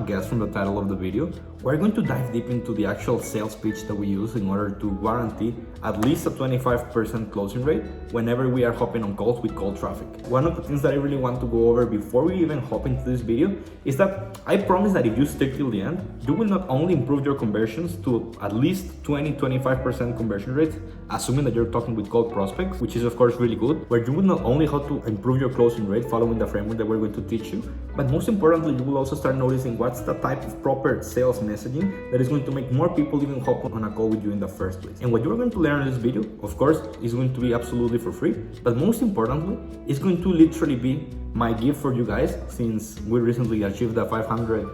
have guessed from the title of the video, we're going to dive deep into the actual sales pitch that we use in order to guarantee at least a 25% closing rate whenever we are hopping on calls with cold traffic. One of the things that I really want to go over before we even hop into this video is that I promise that if you stick till the end, you will not only improve your conversions to at least 20-25% conversion rates, assuming that you're talking with cold prospects, which is of course really good, where you will not only how to improve your closing rate following the framework that we're going to teach you, but most importantly, you will also start noticing what's the type of proper sales messaging that is going to make more people even hop on a call with you in the first place. And what you're going to learn in this video, of course, is going to be absolutely for free, but most importantly, it's going to literally be my gift for you guys, since we recently achieved the 500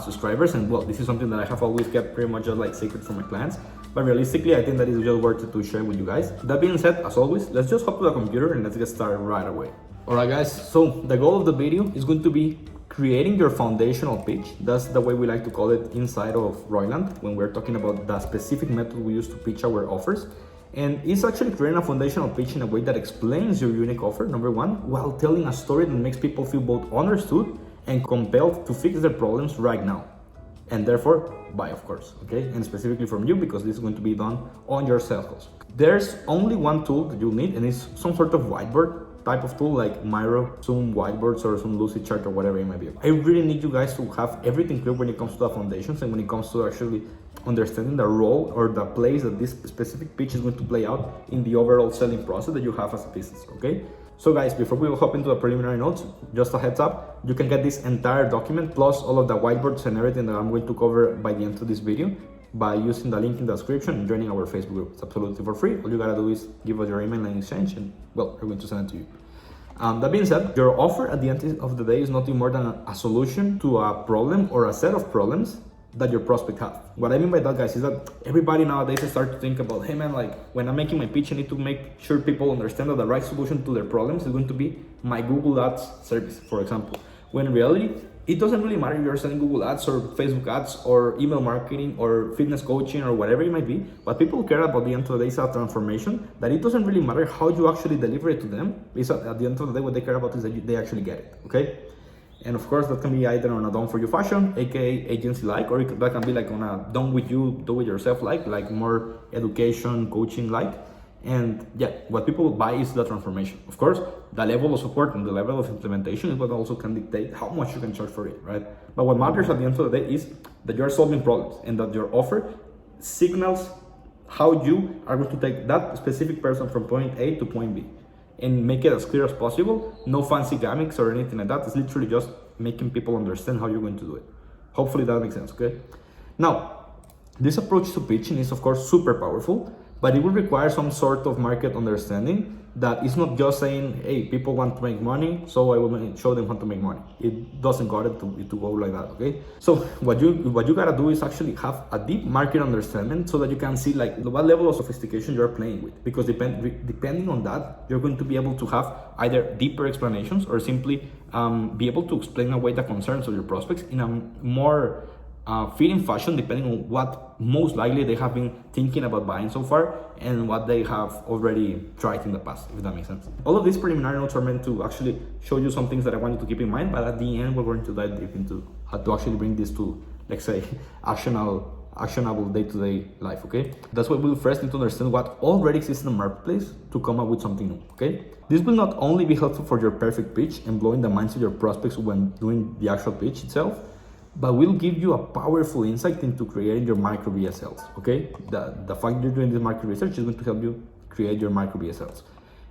subscribers. And well, this is something that I have always kept pretty much just like secret from my clients, but realistically I think that it's just worth it to share with you guys. That being said, as always, let's just hop to the computer and let's get started right away. Alright guys, so the goal of the video is going to be creating your foundational pitch. That's the way we like to call it inside of Roiland when we're talking about the specific method we use to pitch our offers. And it's actually creating a foundational pitch in a way that explains your unique offer, number one, while telling a story that makes people feel both understood and compelled to fix their problems right now. And therefore, buy, of course, okay? And specifically from you, because this is going to be done on your sales calls. There's only one tool that you'll need, and it's some sort of whiteboard type of tool like Miro, some whiteboards, or some Lucid chart, or whatever it might be. I really need you guys to have everything clear when it comes to the foundations and when it comes to actually understanding the role or the place that this specific pitch is going to play out in the overall selling process that you have as a business, okay? So guys, before we hop into the preliminary notes, just a heads up, you can get this entire document plus all of the whiteboards and everything that I'm going to cover by the end of this video by using the link in the description and joining our Facebook group. It's absolutely for free. All you gotta do is give us your email and exchange, and well, we're going to send it to you. That being said, your offer at the end of the day is nothing more than a solution to a problem or a set of problems that your prospect have. What I mean by that, guys, is that everybody nowadays start to think about, hey man, like when I'm making my pitch, I need to make sure people understand that the right solution to their problems is going to be my Google Ads service, for example. When in reality, it doesn't really matter if you're selling Google Ads or Facebook Ads or email marketing or fitness coaching or whatever it might be. What people care about at the end of the day is a transformation, that it doesn't really matter how you actually deliver it to them. It's at the end of the day, what they care about is that they actually get it, okay? And of course, that can be either on a done for you fashion, aka agency-like, or that can be like on a done with you, do it yourself like more education, coaching-like. And yeah, what people buy is the transformation. Of course, the level of support and the level of implementation is what also can dictate how much you can charge for it, right? But what matters at the end of the day is that you're solving problems and that your offer signals how you are going to take that specific person from point A to point B and make it as clear as possible. No fancy gimmicks or anything like that. It's literally just making people understand how you're going to do it. Hopefully that makes sense, okay? Now, this approach to pitching is of course super powerful, but it will require some sort of market understanding that is not just saying, hey, people want to make money, so I will show them how to make money. It doesn't got it to go like that, okay? So what you gotta do is actually have a deep market understanding so that you can see like what level of sophistication you're playing with, because depending on that, you're going to be able to have either deeper explanations or simply be able to explain away the concerns of your prospects in a more fitting fashion, depending on what most likely they have been thinking about buying so far and what they have already tried in the past, if that makes sense. All of these preliminary notes are meant to actually show you some things that I want you to keep in mind, but at the end, we're going to dive deep into how to actually bring this to, let's say, actionable day-to-day life, okay? That's why we'll first need to understand what already exists in the marketplace to come up with something new, okay? This will not only be helpful for your perfect pitch and blowing the minds of your prospects when doing the actual pitch itself, but will give you a powerful insight into creating your micro VSLs, okay? The fact you're doing this market research is going to help you create your micro VSLs.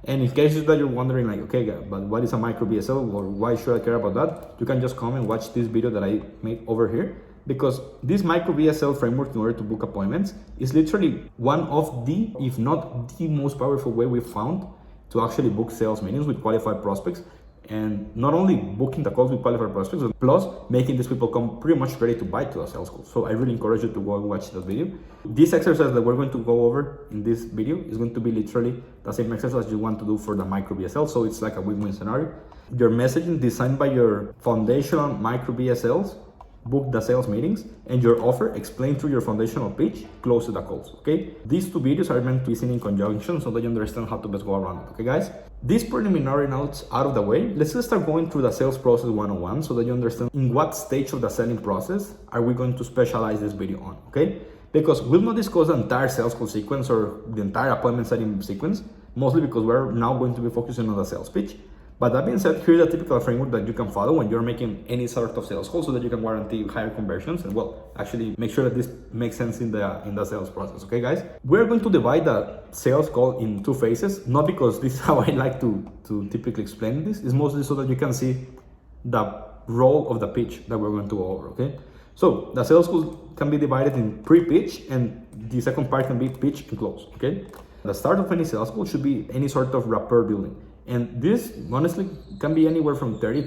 And in cases that you're wondering like, okay, but what is a micro VSL or why should I care about that? You can just come and watch this video that I made over here, because this micro VSL framework in order to book appointments is literally one of the, if not the most powerful way we've found to actually book sales meetings with qualified prospects. And not only booking the calls with qualified prospects, but plus making these people come pretty much ready to buy to a sales call. So I really encourage you to go and watch that video. This exercise that we're going to go over in this video is going to be literally the same exercise you want to do for the micro BSL. So it's like a win-win scenario. Your messaging designed by your foundational micro BSLs, book the sales meetings, and your offer explained through your foundational pitch, closes the calls, okay? These two videos are meant to be seen in conjunction so that you understand how to best go around it, okay guys? these preliminary notes out of the way, let's just start going through the sales process 101 so that you understand in what stage of the selling process are we going to specialize this video on, okay? Because we'll not discuss the entire sales call sequence or the entire appointment setting sequence, mostly because we're now going to be focusing on the sales pitch. But that being said, here's a typical framework that you can follow when you're making any sort of sales call so that you can guarantee higher conversions and, well, actually make sure that this makes sense in the sales process, okay guys? We're going to divide the sales call in two phases, not because this is how I like to typically explain this, it's mostly so that you can see the role of the pitch that we're going to go over, okay? So the sales call can be divided in pre-pitch and the second part can be pitch and close, okay? The start of any sales call should be any sort of rapport building. And this, honestly, can be anywhere from 30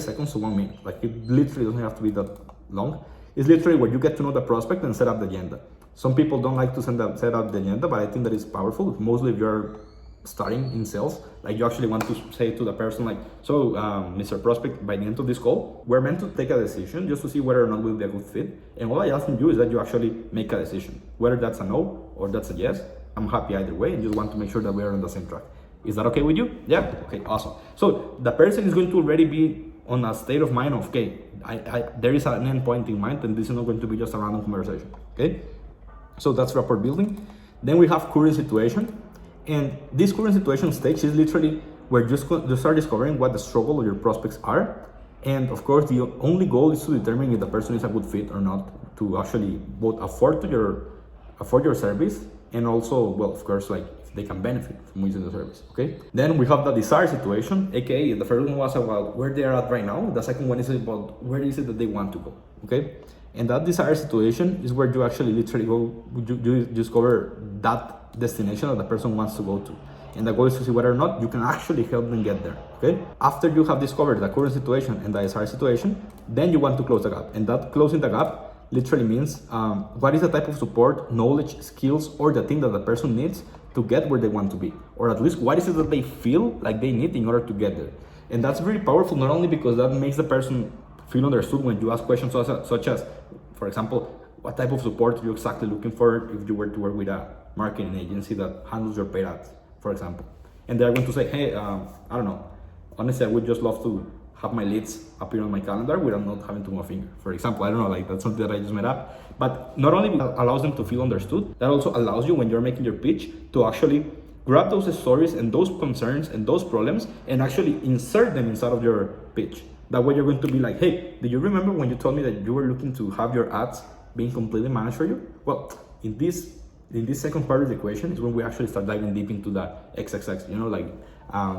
seconds to 1 minute. Like, it literally doesn't have to be that long. It's literally where you get to know the prospect and set up the agenda. Some people don't like to set up the agenda, but I think that is powerful. Mostly if you're starting in sales, like you actually want to say to the person like, so Mr. Prospect, by the end of this call, we're meant to take a decision just to see whether or not we'll be a good fit. And all I ask from you is that you actually make a decision. Whether that's a no or that's a yes, I'm happy either way and just want to make sure that we're on the same track. Is that okay with you? Yeah? Okay, awesome. So the person is going to already be on a state of mind of, okay, there is an end point in mind and this is not going to be just a random conversation, okay? So that's rapport building. Then we have current situation. And this current situation stage is literally where you start discovering what the struggle of your prospects are. And of course, the only goal is to determine if the person is a good fit or not, to actually both afford your service and also, well, of course, like if they can benefit from using the service, okay? Then we have the desired situation, aka the first one was about where they are at right now. The second one is about where is it that they want to go, okay? And that desired situation is where you actually literally go, you discover that destination that the person wants to go to. And the goal is to see whether or not you can actually help them get there, okay? After you have discovered the current situation and the desired situation, then you want to close the gap. And that closing the gap literally means what is the type of support, knowledge, skills, or the thing that the person needs to get where they want to be, or at least what is it that they feel like they need in order to get there. And that's very powerful, not only because that makes the person feel understood when you ask questions such as, for example, what type of support are you exactly looking for if you were to work with a marketing agency that handles your paid ads, for example. And they're going to say, hey, I don't know, honestly, I would just love to have my leads appear on my calendar without not having to move a finger, for example. I don't know, like that's something that I just made up. But not only allows them to feel understood, that also allows you when you're making your pitch to actually grab those stories and those concerns and those problems and actually insert them inside of your pitch. That way you're going to be like, hey, do you remember when you told me that you were looking to have your ads being completely managed for you? Well, in this second part of the equation is when we actually start diving deep into the XXX, you know, like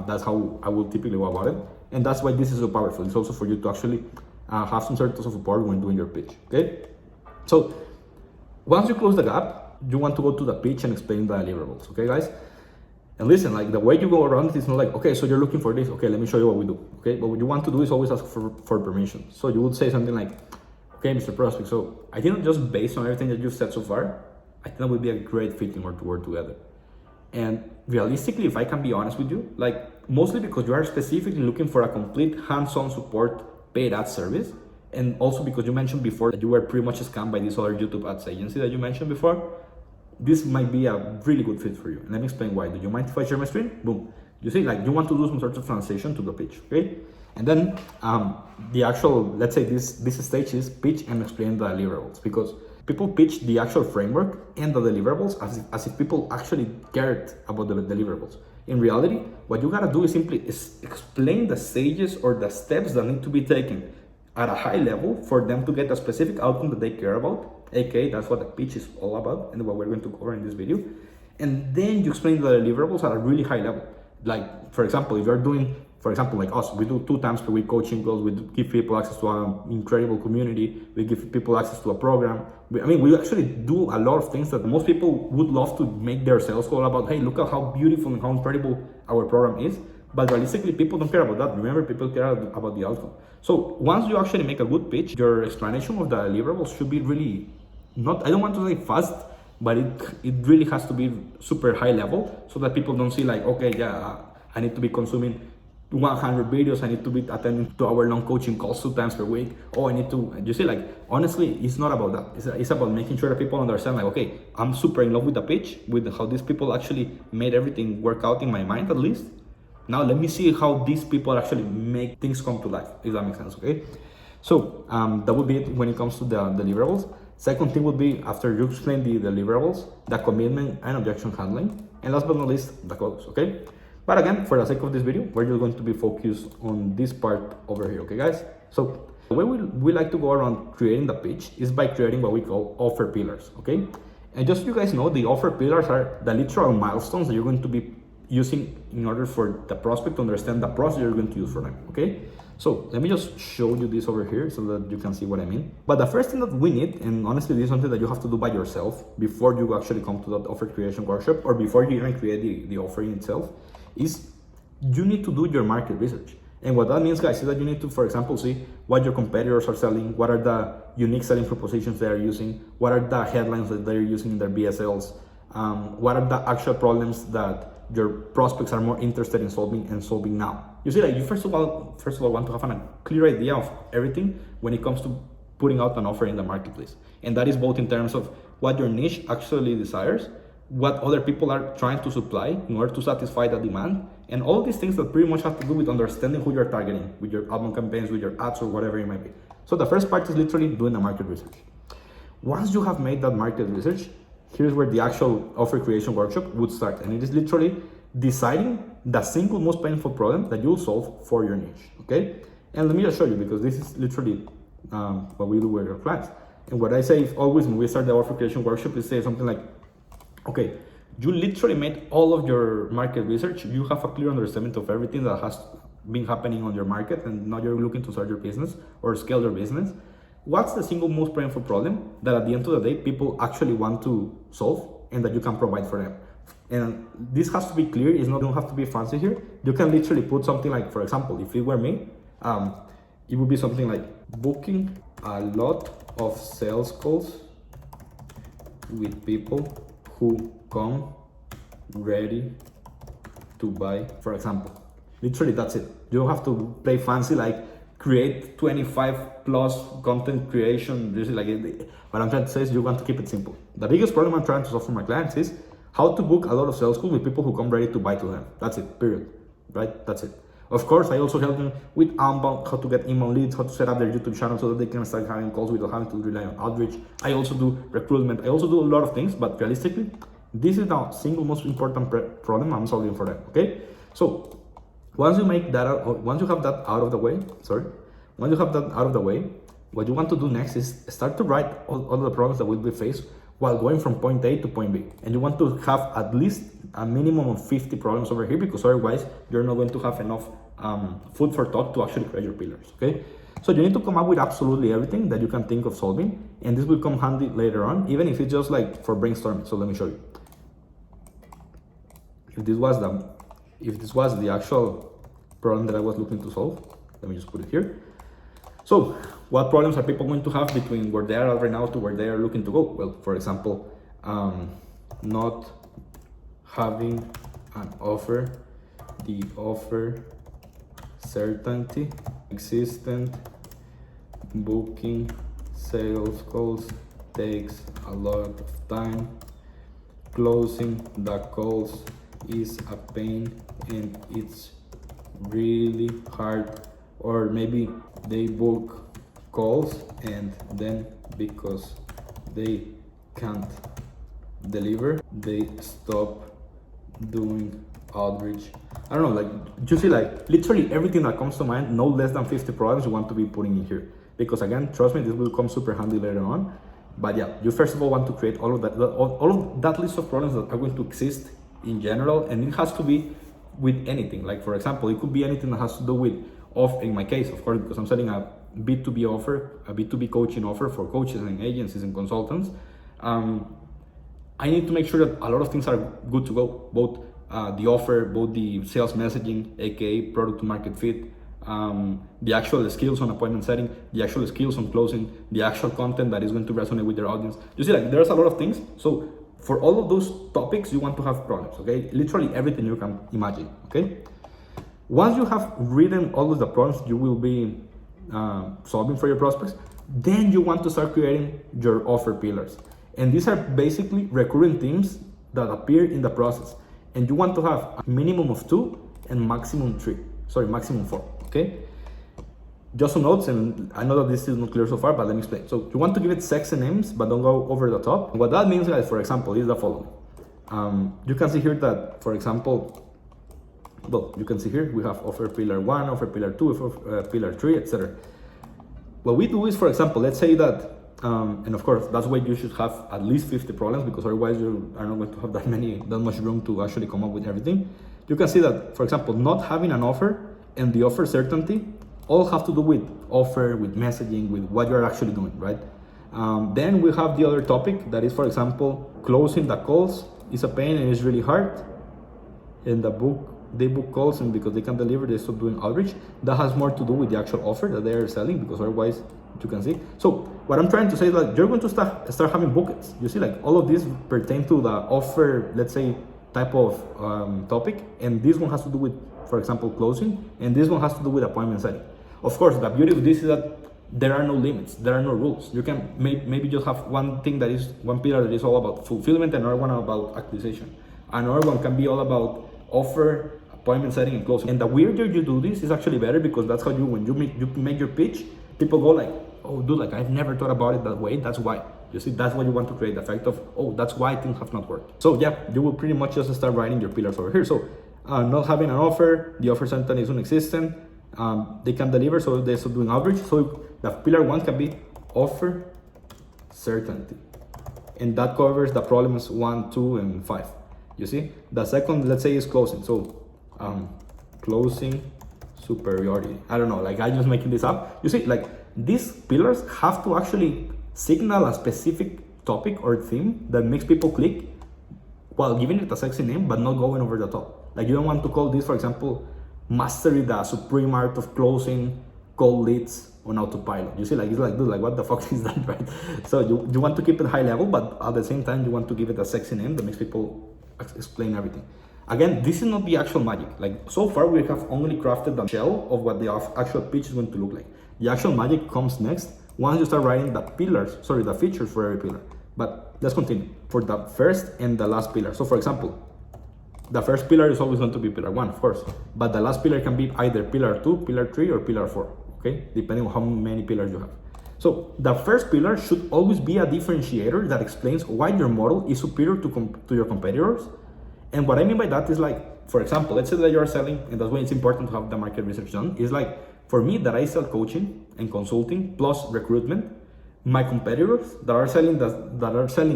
that's how I will typically go about it. And that's why this is so powerful. It's also for you to actually have some sort of support when doing your pitch, okay? So once you close the gap, you want to go to the pitch and explain the deliverables, okay guys? And listen, like the way you go around it is not like, okay, so you're looking for this, okay, let me show you what we do, okay? But what you want to do is always ask for permission. So you would say something like, okay, Mr. Prospect, so I think just based on everything that you've said so far, I think that would be a great fit in order to work together. And realistically, if I can be honest with you, like mostly because you are specifically looking for a complete hands-on support paid ad service, and also because you mentioned before that you were pretty much scammed by this other YouTube ads agency that you mentioned before, this might be a really good fit for you. And let me explain why. Do you mind if I share my screen? Boom. You see, like you want to do some sort of transition to the pitch, okay? And then the actual, let's say this stage is pitch and explain the deliverables, because people pitch the actual framework and the deliverables as if people actually cared about the deliverables. In reality, what you gotta do is simply explain the stages or the steps that need to be taken at a high level for them to get a specific outcome that they care about, aka that's what the pitch is all about and what we're going to cover in this video. And then you explain the deliverables at a really high level. Like, for example, if you're doing, for example, like us, we do 2 times per week coaching calls. We give people access to an incredible community. We give people access to a program. We actually do a lot of things that most people would love to make their sales call about. Hey, look at how beautiful and how incredible our program is. But realistically, people don't care about that. Remember, people care about the outcome. So once you actually make a good pitch, your explanation of the deliverables should be really not, I don't want to say fast, but it really has to be super high level so that people don't see like, okay, yeah, I need to be consuming 100 videos, I need to be attending 2-hour-long coaching calls 2 times per week. Oh, I need to, you see, like, honestly, it's not about that. It's about making sure that people understand, like, okay, I'm super in love with the pitch, with how these people actually made everything work out in my mind, at least. Now let me see how these people actually make things come to life, if that makes sense, okay? So that would be it when it comes to the deliverables. Second thing would be, after you explain the deliverables, the commitment and objection handling. And last but not least, the close, okay? But again, for the sake of this video, we're just going to be focused on this part over here, okay guys? So the way we like to go around creating the pitch is by creating what we call offer pillars, okay? And just so you guys know, the offer pillars are the literal milestones that you're going to be using in order for the prospect to understand the process you're going to use for them, okay? So let me just show you this over here so that you can see what I mean. But the first thing that we need, and honestly this is something that you have to do by yourself before you actually come to that offer creation workshop, or before you even create the offering itself, is you need to do your market research. And what that means, guys, is that you need to, for example, see what your competitors are selling, what are the unique selling propositions they are using, what are the headlines that they're using in their BSLs, what are the actual problems that your prospects are more interested in solving now. You see, like, you first of all want to have a clear idea of everything when it comes to putting out an offer in the marketplace. And that is both in terms of what your niche actually desires, what other people are trying to supply in order to satisfy that demand, and all these things that pretty much have to do with understanding who you're targeting with your outbound campaigns, with your ads, or whatever it might be. So the first part is literally doing the market research. Once you have made that market research, here's where the actual offer creation workshop would start. And it is literally deciding the single most painful problem that you'll solve for your niche, okay? And let me just show you, because this is literally what we do with our clients. And what I say is always when we start the offer creation workshop is say something like, okay, you literally made all of your market research. You have a clear understanding of everything that has been happening on your market, and now you're looking to start your business or scale your business. What's the single most painful problem that at the end of the day people actually want to solve and that you can provide for them? And this has to be clear. You don't have to be fancy here. You can literally put something like, for example, if it were me, it would be something like booking a lot of sales calls with people who come ready to buy, for example. Literally, that's it. You don't have to play fancy, like create 25 plus content creation. What I'm trying to say is you want to keep it simple. The biggest problem I'm trying to solve for my clients is how to book a lot of sales calls with people who come ready to buy to them. That's it, period, right? That's it. Of course, I also help them with outbound, how to get inbound leads, how to set up their YouTube channel so that they can start having calls without having to rely on outreach. I also do recruitment. I also do a lot of things, but realistically, this is the single most important problem I'm solving for them, okay? So once you make that once you have that out of the way, what you want to do next is start to write all of the problems that will be faced while going from point A to point B. And you want to have at least a minimum of 50 problems over here, because otherwise you're not going to have enough food for thought to actually create your pillars, okay? So you need to come up with absolutely everything that you can think of solving, and this will come handy later on, even if it's just like for brainstorming. So let me show you. If this was the actual problem that I was looking to solve, let me just put it here. So what problems are people going to have between where they are right now to where they are looking to go? Well, for example, not having an offer, the offer certainty, existent booking sales calls takes a lot of time, closing the calls is a pain and it's really hard, or maybe they book calls and then because they can't deliver, they stop doing outreach. I don't know, like, you see, like, literally everything that comes to mind, no less than 50 problems you want to be putting in here. Because again, trust me, this will come super handy later on. But yeah, you first of all want to create all of that list of problems that are going to exist in general, and it has to be with anything. Like, for example, it could be anything that has to do with, in my case, of course, because I'm selling a B2B offer, a B2B coaching offer for coaches and agencies and consultants. I need to make sure that a lot of things are good to go, both the offer, both the sales messaging, aka product to market fit, the actual skills on appointment setting, the actual skills on closing, the actual content that is going to resonate with their audience. You see, like, there's a lot of things. So for all of those topics, you want to have problems, okay? Literally everything you can imagine, okay? Once you have written all of the problems you will be solving for your prospects, then you want to start creating your offer pillars. And these are basically recurring themes that appear in the process. And you want to have a minimum of 2 and maximum 4, okay? Just some notes, and I know that this is not clear so far, but let me explain. So you want to give it sexy names, but don't go over the top. What that means, guys, for example, is the following. You can see here that, for example, well, you can see here we have offer pillar 1, offer pillar 2, offer pillar 3, etc. What we do is, for example, let's say that, and of course, that's why you should have at least 50 problems, because otherwise you are not going to have that much room to actually come up with everything. You can see that, for example, not having an offer and the offer certainty all have to do with offer, with messaging, with what you're actually doing, right? Then we have the other topic that is, for example, closing the calls is a pain and it's really hard. In the book, they book calls, and because they can deliver, they stop doing outreach. That has more to do with the actual offer that they are selling, because otherwise, you can see. So what I'm trying to say is that you're going to start having buckets. You see, like all of these pertain to the offer, let's say, type of topic, and this one has to do with, for example, closing, and this one has to do with appointment setting. Of course, the beauty of this is that there are no limits, there are no rules. You can maybe just have one pillar that is all about fulfillment, another one about acquisition. Another one can be all about offer, appointment setting, and closing. And the weirder you do this is actually better, because that's how when you make your pitch, people go like, oh dude, like I've never thought about it that way, that's why. You see, that's what you want to create, the effect of, oh, that's why things have not worked. So yeah, you will pretty much just start writing your pillars over here. So not having an offer, the offer certainty is non-existent, they can deliver, so they start doing outreach. So the pillar 1 can be offer certainty, and that covers the problems 1, 2, and 5. You see, the second, let's say, is closing. So closing superiority. I don't know, like I'm just making this up. You see, like these pillars have to actually signal a specific topic or theme that makes people click, while giving it a sexy name, but not going over the top. Like you don't want to call this, for example, mastery the supreme art of closing cold leads on autopilot. You see, like it's like, dude, like what the fuck is that, right? So you want to keep it high level, but at the same time you want to give it a sexy name that makes people explain everything. Again, this is not the actual magic. Like so far we have only crafted the shell of what the actual pitch is going to look like. The actual magic comes next once you start writing the features for every pillar. But let's continue for the first and the last pillar. So for example, the first pillar is always going to be pillar 1, of course, but the last pillar can be either pillar 2, pillar 3, or pillar 4, okay? Depending on how many pillars you have. So the first pillar should always be a differentiator that explains why your model is superior to your competitors. And what I mean by that is like, for example, let's say that you're selling, and that's why it's important to have the market research done, is like, for me, that I sell coaching and consulting plus recruitment, my competitors that are selling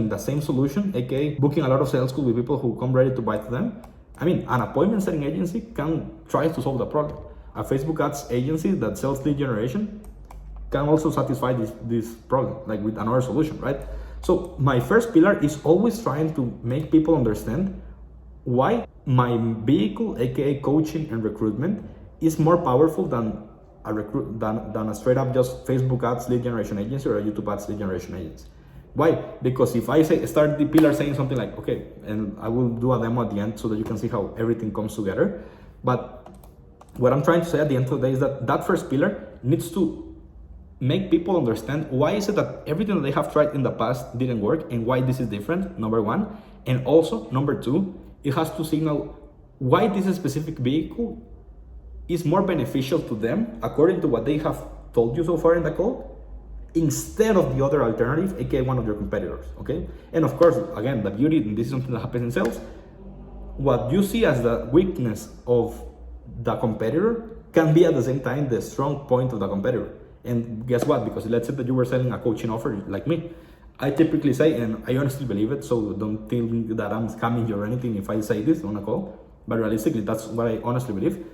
the same solution, aka booking a lot of sales calls with people who come ready to buy to them. I mean, an appointment setting agency can try to solve the problem. A Facebook ads agency that sells lead generation can also satisfy this problem, like with another solution, right? So my first pillar is always trying to make people understand why my vehicle, aka coaching and recruitment, is more powerful than a straight up just Facebook ads lead generation agency or a YouTube ads lead generation agency. Why? Because if I start the pillar saying something like, okay, and I will do a demo at the end so that you can see how everything comes together. But what I'm trying to say at the end of the day is that first pillar needs to make people understand why is it that everything that they have tried in the past didn't work and why this is different, number 1. And also, number 2, it has to signal why this specific vehicle is more beneficial to them according to what they have told you so far in the call, instead of the other alternative, aka one of your competitors, okay? And of course, again, the beauty, and this is something that happens in sales, what you see as the weakness of the competitor can be at the same time the strong point of the competitor. And guess what? Because let's say that you were selling a coaching offer like me, I typically say, and I honestly believe it, so don't think that I'm scamming you or anything if I say this on a call, but realistically, that's what I honestly believe.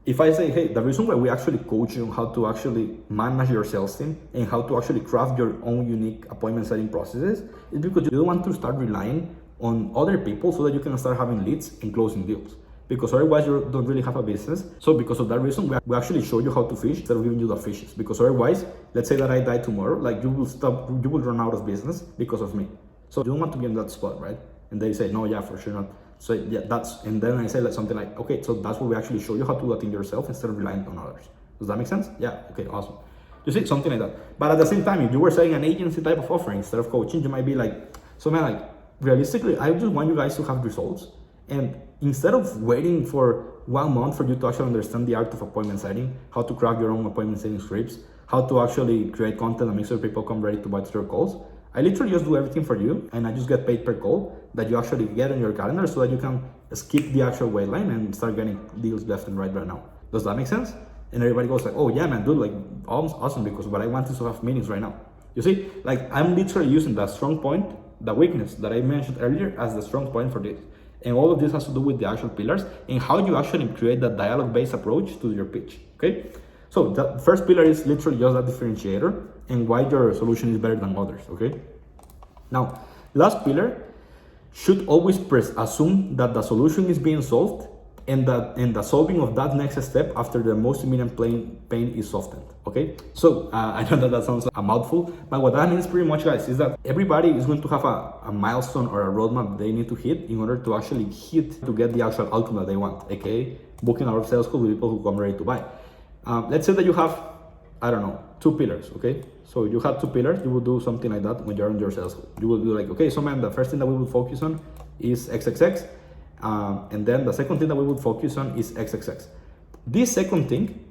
If I say, hey, the reason why we actually coach you on how to actually manage your sales team and how to actually craft your own unique appointment setting processes is because you don't want to start relying on other people so that you can start having leads and closing deals. Because otherwise you don't really have a business. So because of that reason, we actually show you how to fish instead of giving you the fishes. Because otherwise, let's say that I die tomorrow, like you will run out of business because of me. So you don't want to be in that spot, right? And they say, no, yeah, for sure not. So yeah, and then I say like something like, okay, so that's what we actually show you how to do that in yourself instead of relying on others. Does that make sense? Yeah, okay, awesome. You see, something like that. But at the same time, if you were selling an agency type of offering instead of coaching, you might be like, so man, like realistically, I just want you guys to have results. And instead of waiting for 1 month for you to actually understand the art of appointment setting, how to craft your own appointment setting scripts, how to actually create content and make sure people come ready to buy to your calls, I literally just do everything for you, and I just get paid per call that you actually get on your calendar so that you can skip the actual wait line and start getting deals left and right now. Does that make sense? And everybody goes like, oh yeah, man, dude, like awesome, because what I want is to have meetings right now. You see, like I'm literally using that strong point, the weakness that I mentioned earlier as the strong point for this. And all of this has to do with the actual pillars and how you actually create that dialogue-based approach to your pitch, okay? So the first pillar is literally just that differentiator and why your solution is better than others, okay? Now, last pillar should always assume that the solution is being solved and the solving of that next step after the most immediate pain is softened, okay? So I know that sounds like a mouthful, but what that means pretty much, guys, is that everybody is going to have a milestone or a roadmap they need to hit in order to actually hit to get the actual outcome that they want, aka booking a lot of sales calls with people who come ready to buy. Let's say that you have, I don't know, 2 pillars, okay? So you have 2 pillars, you will do something like that when you're on your sales call. You will be like, okay, so man, the first thing that we will focus on is XXX, and then the second thing that we will focus on is XXX. This second thing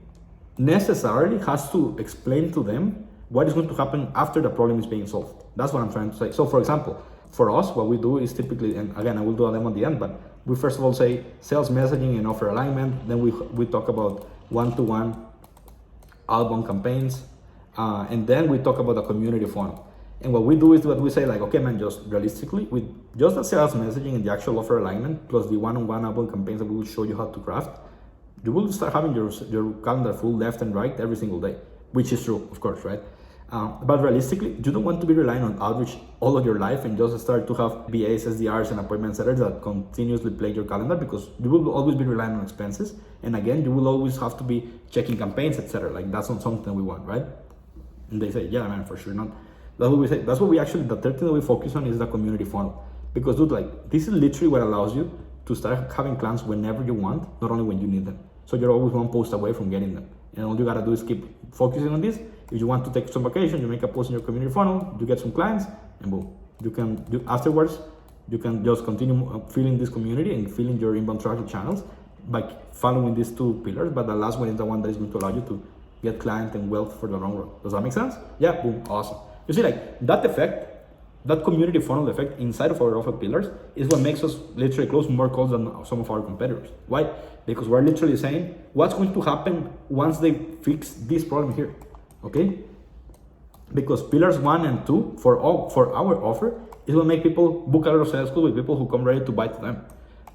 necessarily has to explain to them what is going to happen after the problem is being solved. That's what I'm trying to say. So for example, for us, what we do is typically, and again, I will do a demo at the end, but we first of all say sales messaging and offer alignment. Then we talk about one-to-one outbound campaigns, and then we talk about the community funnel. And what we do is what we say, like, okay, man, just realistically, with just the sales messaging and the actual offer alignment, plus the one-on-one outbound campaigns that we will show you how to craft, you will start having your calendar full left and right every single day, which is true, of course, right? But realistically, you don't want to be relying on outreach all of your life and just start to have BAs, SDRs, and appointment setters that continuously plague your calendar, because you will always be relying on expenses. And again, you will always have to be checking campaigns, etc. Like that's not something we want, right? And they say, yeah, man, for sure not. That's what we say. That's what we actually, the third thing that we focus on is the community funnel. Because dude, like this is literally what allows you to start having clients whenever you want, not only when you need them. So you're always 1 post away from getting them. And all you gotta do is keep focusing on this. If you want to take some vacation, you make a post in your community funnel, you get some clients, and boom. Afterwards, you can just continue filling this community and filling your inbound traffic channels by following these 2 pillars. But the last one is the one that is going to allow you to get client and wealth for the long run. Does that make sense? Yeah, boom, awesome. You see, like that effect, that community funnel effect inside of our offer pillars is what makes us literally close more calls than some of our competitors. Why? Because we're literally saying what's going to happen once they fix this problem here, okay? Because pillars 1 and 2 for our offer is what make people book a lot of sales calls with people who come ready to buy to them.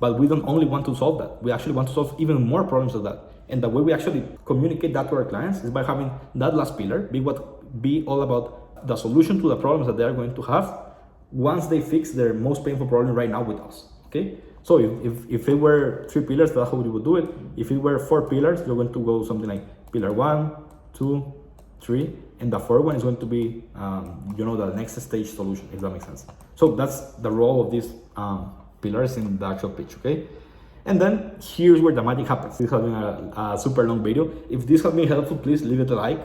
But we don't only want to solve that. We actually want to solve even more problems of that. And the way we actually communicate that to our clients is by having that last pillar be all about the solution to the problems that they are going to have once they fix their most painful problem right now with us, okay? So if it were 3 pillars, that's how you would do it. If it were 4 pillars, you're going to go something like pillar 1, 2, 3, and the 4th one is going to be, the next stage solution, if that makes sense. So that's the role of these pillars in the actual pitch, okay? And then here's where the magic happens. This has been a super long video. If this has been helpful, please leave it a like,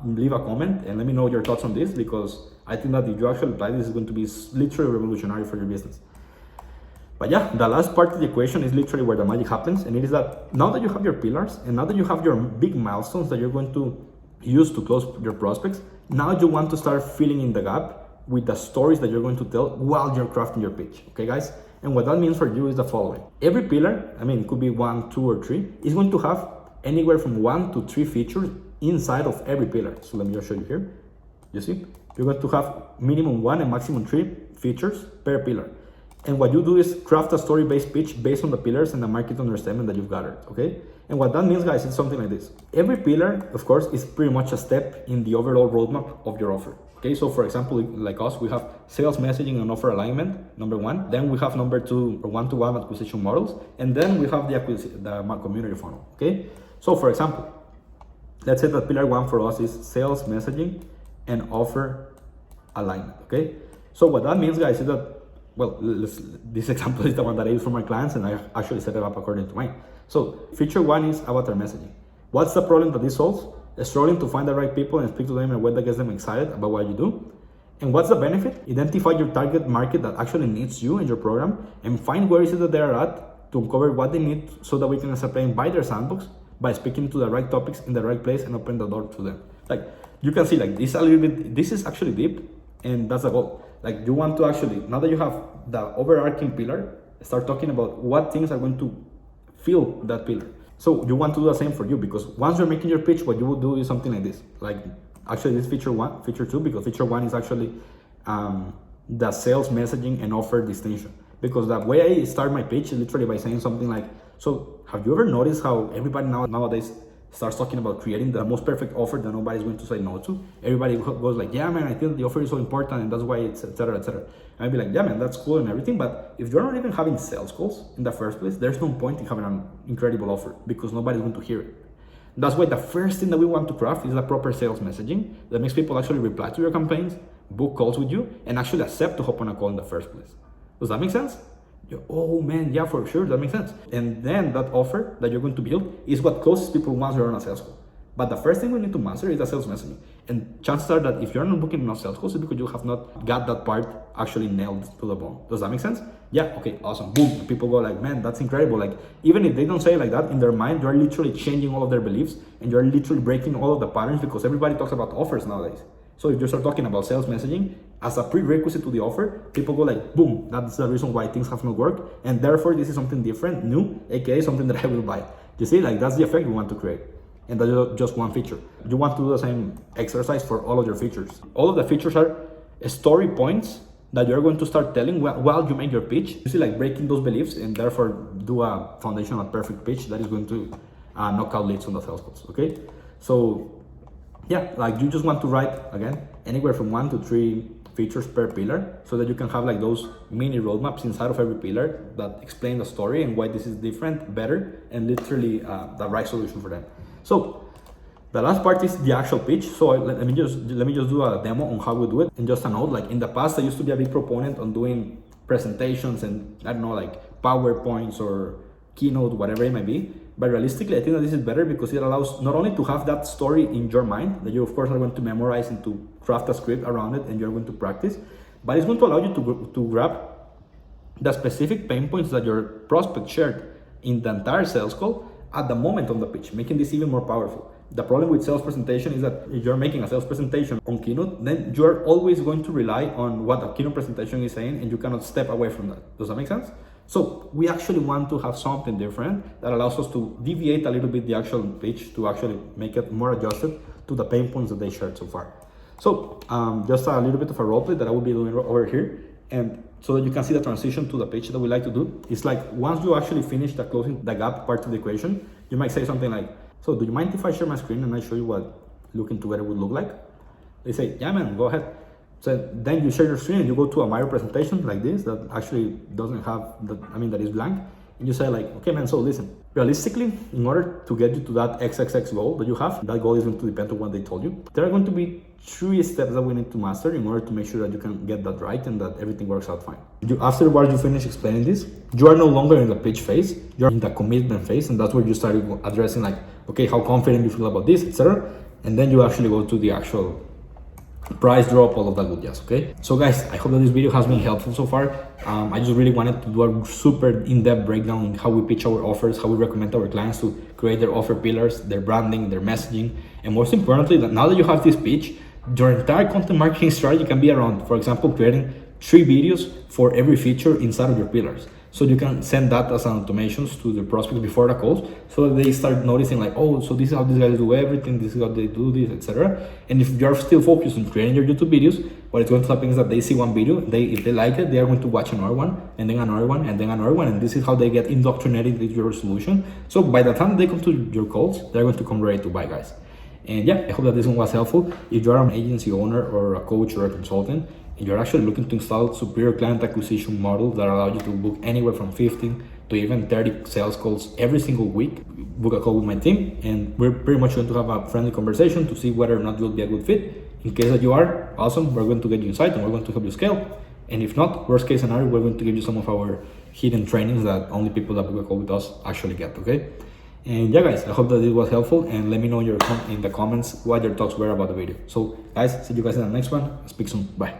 leave a comment, and let me know your thoughts on this, because I think that if you actually apply this, is going to be literally revolutionary for your business. But yeah, the last part of the equation is literally where the magic happens, and it is that now that you have your pillars and now that you have your big milestones that you're going to use to close your prospects, now you want to start filling in the gap with the stories that you're going to tell while you're crafting your pitch, okay guys? And what that means for you is the following. Every pillar, it could be 1, 2, or 3, is going to have anywhere from 1 to 3 features inside of every pillar. So let me just show you here. You see, you're going to have minimum 1 and maximum 3 features per pillar. And what you do is craft a story-based pitch based on the pillars and the market understanding that you've gathered, okay? And what that means, guys, is something like this. Every pillar, of course, is pretty much a step in the overall roadmap of your offer, okay? So for example, like us, we have sales messaging and offer alignment, number 1. Then we have number 2, or one-to-one acquisition models. And then we have the community funnel, okay? So for example, let's say that pillar 1 for us is sales messaging and offer alignment, okay? So what that means, guys, is that, well, this example is the one that I use for my clients, and I actually set it up according to mine. So feature 1 is avatar messaging. What's the problem that this solves? Struggling to find the right people and speak to them in a way that gets them excited about what you do. And what's the benefit? Identify your target market that actually needs you and your program, and find where is it that they're at to uncover what they need so that we can start playing by their sandbox by speaking to the right topics in the right place and open the door to them. Like you can see, like this a little bit, this is actually deep, and that's the goal. Like you want to actually, now that you have the overarching pillar, start talking about what things are going to fill that pillar. So you want to do the same for you, because once you're making your pitch, what you will do is something like this. Like actually this feature 1, feature 2, because feature 1 is actually the sales messaging and offer distinction. Because the way I start my pitch is literally by saying something like, so have you ever noticed how everybody nowadays starts talking about creating the most perfect offer that nobody's going to say no to? Everybody goes like, yeah man, I think the offer is so important and that's why it's etc, etc. And I'd be like, yeah man, that's cool and everything, but if you're not even having sales calls in the first place, there's no point in having an incredible offer, because nobody's going to hear it. That's why the first thing that we want to craft is a proper sales messaging that makes people actually reply to your campaigns, book calls with you, and actually accept to hop on a call in the first place. Does that make sense? Oh man, yeah, for sure, that makes sense. And then that offer that you're going to build is what closes people once you're on a sales call. But the first thing we need to master is the sales messaging. And chances are that if you're not booking enough sales calls, it's because you have not got that part actually nailed to the bone. Does that make sense? Yeah, okay, awesome, boom. People go like, man, that's incredible. Like, even if they don't say it like that, in their mind, you're literally changing all of their beliefs and you're literally breaking all of the patterns, because everybody talks about offers nowadays. So if you start talking about sales messaging as a prerequisite to the offer, people go like, boom, that's the reason why things have not worked. And therefore, this is something different, new, aka something that I will buy. You see, like that's the effect we want to create. And that's just one feature. You want to do the same exercise for all of your features. All of the features are story points that you're going to start telling while you make your pitch. You see, like breaking those beliefs and therefore do a foundational perfect pitch that is going to knock out leads on the sales calls, okay? So yeah, like you just want to write, again, anywhere from 1 to 3 features per pillar, so that you can have like those mini roadmaps inside of every pillar that explain the story and why this is different, better, and literally the right solution for them. So the last part is the actual pitch. So let me just do a demo on how we do it. And just a note, like in the past, I used to be a big proponent on doing presentations and I don't know, like PowerPoints or Keynote, whatever it might be. But realistically, I think that this is better because it allows not only to have that story in your mind that you of course are going to memorize and to craft a script around it and you're going to practice, but it's going to allow you to grab the specific pain points that your prospect shared in the entire sales call at the moment of the pitch, making this even more powerful. The problem with sales presentation is that if you're making a sales presentation on Keynote, then you're always going to rely on what a Keynote presentation is saying and you cannot step away from that. Does that make sense? So we actually want to have something different that allows us to deviate a little bit the actual pitch to actually make it more adjusted to the pain points that they shared so far. So just a little bit of a role play that I will be doing over here. And so that you can see the transition to the pitch that we like to do. It's like once you actually finish the closing the gap part of the equation, you might say something like, so do you mind if I share my screen and I show you what looking together would look like? They say, yeah man, go ahead. So then you share your screen and you go to a Miro presentation like this that actually doesn't have, that is blank. And you say like, okay man, so listen, realistically, in order to get you to that XXX goal that you have, that goal is going to depend on what they told you. There are going to be 3 steps that we need to master in order to make sure that you can get that right and that everything works out fine. Afterwards you finish explaining this, you are no longer in the pitch phase, you're in the commitment phase, and that's where you start addressing like, okay, how confident you feel about this, etc. And then you actually go to the actual price drop, all of that good jazz, okay? So guys, I hope that this video has been helpful so far. I just really wanted to do a super in-depth breakdown on how we pitch our offers, how we recommend our clients to create their offer pillars, their branding, their messaging, and most importantly, that now that you have this pitch, your entire content marketing strategy can be around, for example, creating 3 videos for every feature inside of your pillars. So you can send that as an automations to the prospects before the calls, so that they start noticing like, oh, so this is how these guys do everything, this is how they do this, etc. And if you're still focused on creating your YouTube videos, what is going to happen is that they see one video, if they like it, they are going to watch another one, and then another one, and then another one, and this is how they get indoctrinated into your solution. So by the time they come to your calls, they're going to come ready to buy, guys. And yeah, I hope that this one was helpful. If you are an agency owner or a coach or a consultant, and you're actually looking to install superior client acquisition models that allow you to book anywhere from 15 to even 30 sales calls every single week, book a call with my team, and we're pretty much going to have a friendly conversation to see whether or not you'll be a good fit. In case that you are, awesome, we're going to get you inside and we're going to help you scale. And if not, worst case scenario, we're going to give you some of our hidden trainings that only people that book a call with us actually get, okay? And yeah guys, I hope that this was helpful, and let me know in the comments what your thoughts were about the video. So guys, see you guys in the next one. Speak soon. Bye.